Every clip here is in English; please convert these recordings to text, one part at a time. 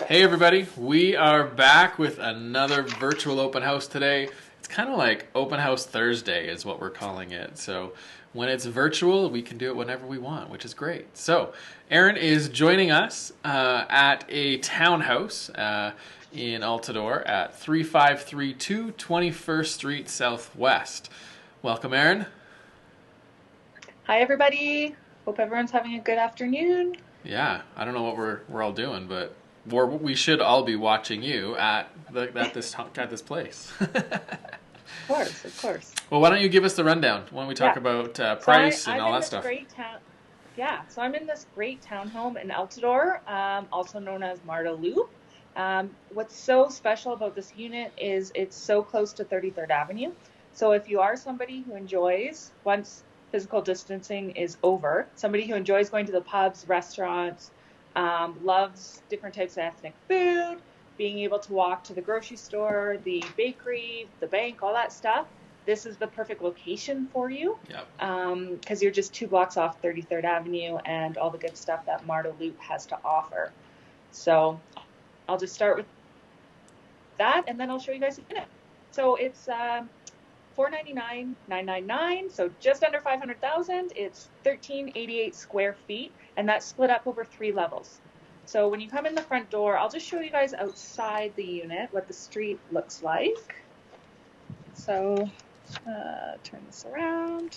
Hey everybody, we are back with another virtual open house today. It's kind of like open house Thursday is what we're calling it. So when it's virtual, we can do it whenever we want, which is great. So Erin is joining us at a townhouse in Altadore at 3532 21st Street Southwest. Welcome, Erin. Hi, everybody. Hope everyone's having a good afternoon. Yeah, I don't know what we're all doing, but we should all be watching you at this place. Of course, of course. Well, why don't you give us the rundown? Why don't we talk Yeah. about So price and I'm all in that this stuff? great town. Yeah. So I'm in this great townhome in Altadore, also known as Marta Loop. What's so special about this unit is it's so close to 33rd Avenue. So if you are somebody who enjoys, once physical distancing is over, somebody who enjoys going to the pubs, restaurants, loves different types of ethnic food, being able to walk to the grocery store, the bakery, the bank, all that stuff, this is the perfect location for you Yep. because you're just 2 blocks off 33rd Avenue and all the good stuff that Marta Loop has to offer. So I'll just start with that and then I'll show you guys a unit. So it's 499 999, so just under 500,000. It's 1388 square feet, and that's split up over 3 levels. So when you come in the front door, I'll just show you guys outside the unit what the street looks like. So turn this around.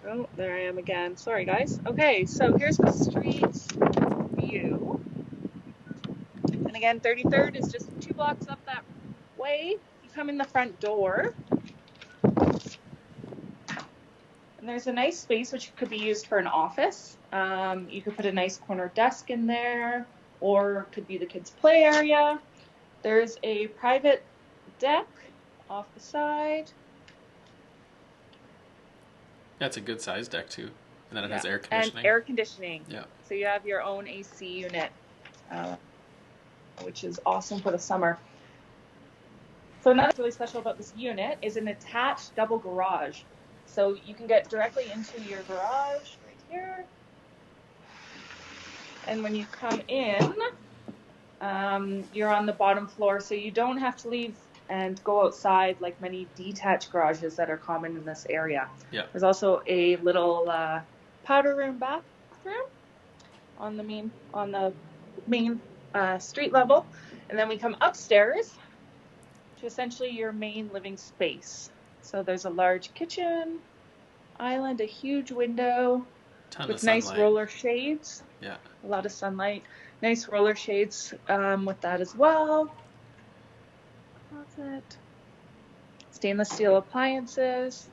Oh, there I am again. Sorry, guys. Okay, so here's the street view. And again, 33rd is just 2 blocks up that way. You come in the front door, and there's a nice space which could be used for an office. You could put a nice corner desk in there, or could be the kids' play area. There's a private deck off the side. That's a good size deck too, and then it has Yeah, air and conditioning. air conditioning. Yeah. So you have your own AC unit, which is awesome for the summer. So another really special about this unit is an attached double garage. So you can get directly into your garage right here. And when you come in, you're on the bottom floor, so you don't have to leave and go outside like many detached garages that are common in this area. Yeah. There's also a little powder room bathroom on the main street level, and then we come upstairs to essentially your main living space. So there's a large kitchen island, a huge window with nice roller shades. Yeah. A lot of sunlight. Nice roller shades with that as well. Closet. Stainless steel appliances.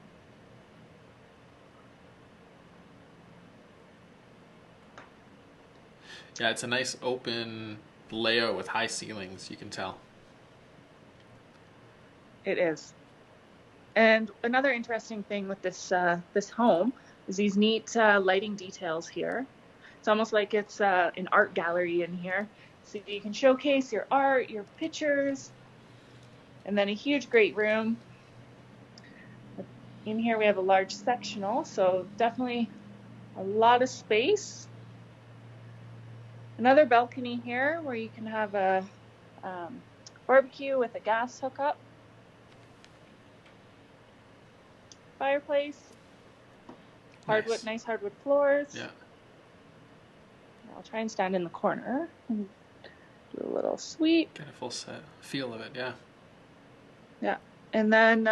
Yeah, it's a nice open layout with high ceilings, you can tell. It is. And another interesting thing with this home is these neat lighting details here. It's almost like it's an art gallery in here. So you can showcase your art, your pictures, and then a huge great room. In here we have a large sectional, so definitely a lot of space. Another balcony here where you can have a barbecue with a gas hookup. Fireplace. Hardwood, nice hardwood floors. Yeah. I'll try and stand in the corner and do a little sweep. Get a full set feel of it, yeah. Yeah. And then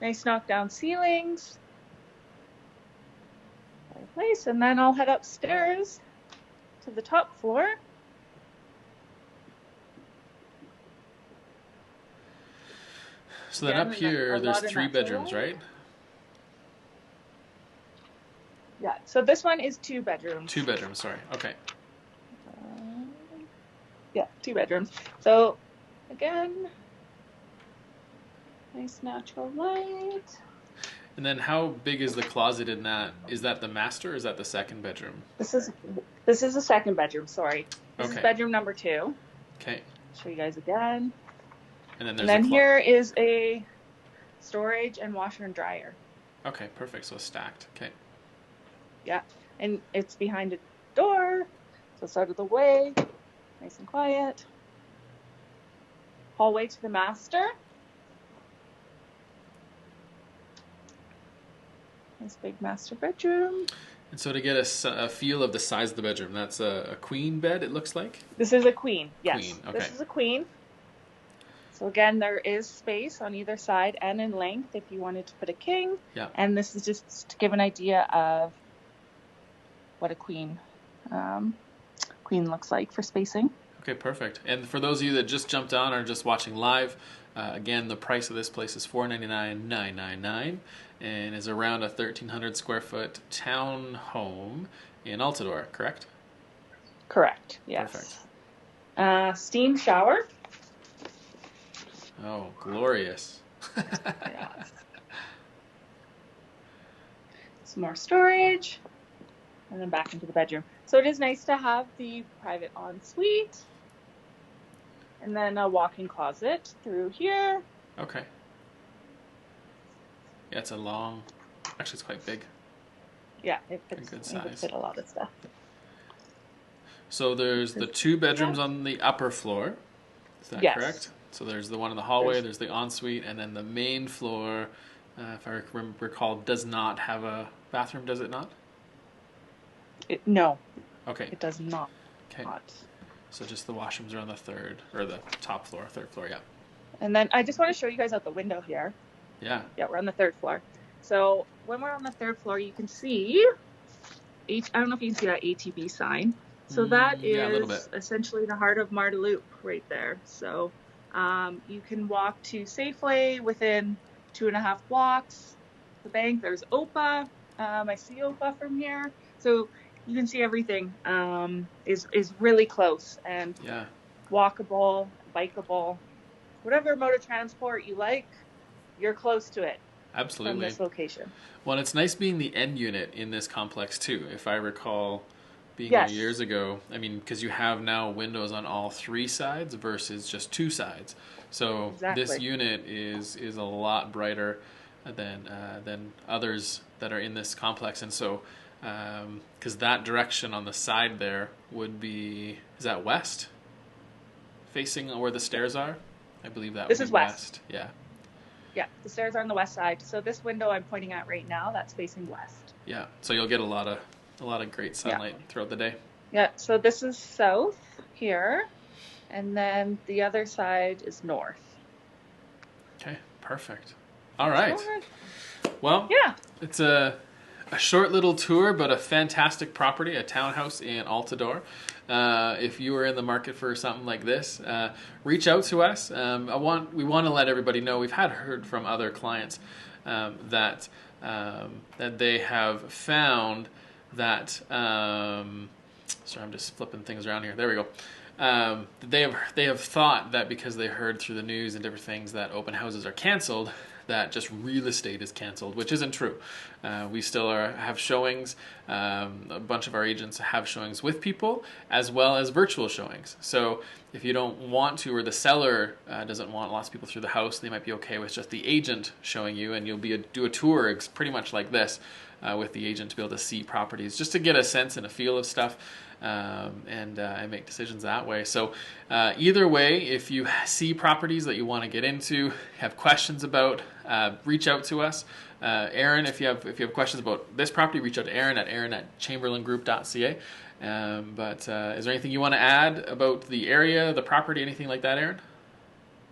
nice knockdown ceilings. Fireplace. And then I'll head upstairs to the top floor. So then up here, there's 3 bedrooms, right? Yeah, so this one is 2 bedrooms. 2 bedrooms, sorry. Okay. Yeah, 2 bedrooms. So, again, nice natural light. And then how big is the closet in that? Is that the master or is that the second bedroom? This is the second bedroom, sorry. This is bedroom number 2. Okay. Show you guys again. And then here is a storage and washer and dryer. Okay, perfect. So stacked. Okay. Yeah, and it's behind a door. So it's out of the way, nice and quiet. Hallway to the master. Nice big master bedroom. And so to get a feel of the size of the bedroom, that's a queen bed, it looks like? This is a queen, yes. Queen, okay. This is a queen. So again, there is space on either side and in length if you wanted to put a king. Yeah. And this is just to give an idea of what a queen looks like for spacing. Okay, perfect. And for those of you that just jumped on or just watching live, again, the price of this place is $499,999 and is around a 1,300 square foot town home in Altadore, correct? Correct, yes. Perfect. Steam shower. Oh, glorious. Yes. Some more storage. And then back into the bedroom. So it is nice to have the private ensuite. And then a walk-in closet through here. Okay. Yeah, it's a long... Actually, it's quite big. Yeah, it fits. A good It size. would fit a lot of stuff. So there's the 2 bedrooms on the upper floor. Is that correct? So there's the one in the hallway, there's the ensuite, and then the main floor, if I recall, does not have a bathroom, does it not? No. Okay. It does not. Okay. So just the washrooms are on the third floor, yeah. And then I just want to show you guys out the window here. Yeah. Yeah, we're on the 3rd floor. So when we're on the 3rd floor, you can see, I don't know if you can see that ATB sign. So that is essentially the heart of Marda Loop right there. So you can walk to Safeway within 2.5 blocks. The bank, there's OPA. I see OPA from here. So you can see everything is really close and walkable, bikeable, whatever mode of transport you like, you're close to it. Absolutely. From this location. Well, it's nice being the end unit in this complex too. If I recall being here years ago, I mean, because you have now windows on all 3 sides versus just 2 sides. So this unit is a lot brighter than others that are in this complex, and so because that direction on the side there would be, is that west? Facing where the stairs are? I believe that would be west. Yeah. Yeah, the stairs are on the west side. So this window I'm pointing at right now, that's facing west. Yeah, so you'll get a lot of great sunlight throughout the day. Yeah, so this is south here, and then the other side is north. Okay, perfect. All right. Well, it's a short little tour, but a fantastic property, a townhouse in Altadore. If you are in the market for something like this, reach out to us. We want to let everybody know we've heard from other clients that they have found that. Sorry, I'm just flipping things around here. There we go. They have thought that because they heard through the news and different things that open houses are canceled, that just real estate is canceled, which isn't true. We still have showings. A bunch of our agents have showings with people as well as virtual showings. So if you don't want to, or the seller doesn't want lots of people through the house, they might be okay with just the agent showing you, and you'll do a tour pretty much like this with the agent to be able to see properties, just to get a sense and a feel of stuff. And make decisions that way. So either way, if you see properties that you want to get into, have questions about, reach out to us. Erin, if you have questions about this property, reach out to Erin at chamberlaingroup.ca. But is there anything you want to add about the area, the property, anything like that, Erin?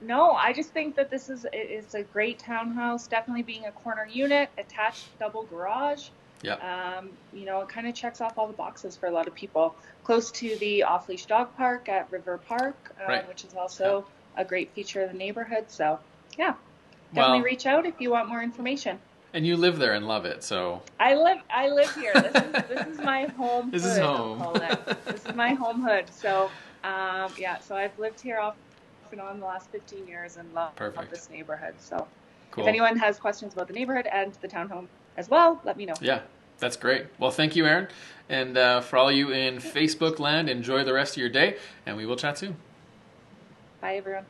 No, I just think that it's a great townhouse, definitely being a corner unit, attached double garage. Yeah. It kind of checks off all the boxes for a lot of people. Close to the off-leash dog park at River Park, which is also a great feature of the neighborhood. So, definitely reach out if you want more information. And you live there and love it, so. I live here. This is my home. This is home. I'll call it. This is my home hood. So, so I've lived here off and on the last 15 years and love this neighborhood. So, if anyone has questions about the neighborhood and the townhome as well, let me know. Yeah, that's great. Well, thank you, Erin. And for all you in Facebook land, enjoy the rest of your day, and we will chat soon. Bye, everyone.